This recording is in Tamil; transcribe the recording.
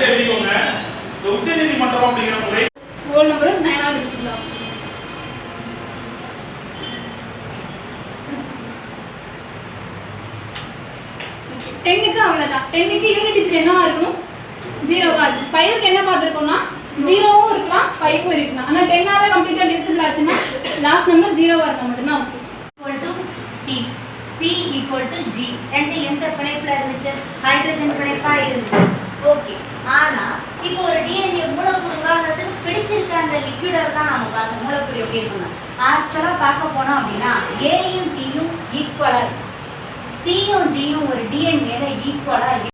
எழுதிக்கோங்க. இந்த உச்சநீதிமன்றம் அப்படிங்கிற முறை ரோல் நம்பரும் 9வது டிஜிட்ல 10க்கு அவ்வளவுதான். 10க்கு யூனிட் டிஜிட் என்னவா இருக்கணும்? 0வா இருக்கும். 5க்கு என்ன பார்த்திருக்கோம்னா 0வும் இருக்கலாம் 5வும் இருக்கலாம். ஆனா 10ஆவே கம்ப்ளீட்டா டிவிசிபிள் ஆச்சுன்னா லாஸ்ட் நம்பர் 0வா இருந்தா மட்டும் தான் ஓகே. T C G ரெண்டு எந்த பிணைப்புல இருந்துச்சு? ஹைட்ரஜன் பிணைப்பா இருந்துச்சு. ஓகே. ஆனா இப்போ ஒரு DNA மூலக்கூறு உருவாகிறதுக்கு பிடிச்சிருக்க அந்த லிக்விடர் தான் நாம பார்க்கணும். மூலக்கூறு எப்படி இருக்குன்னா ஆக்சுவலா பார்க்க போனோம் அப்படின்னா Aயும் Tயும் ஈக்குவலா இருக்கும். Cயும் Gயும் ஒரு DNAல ஈக்குவலா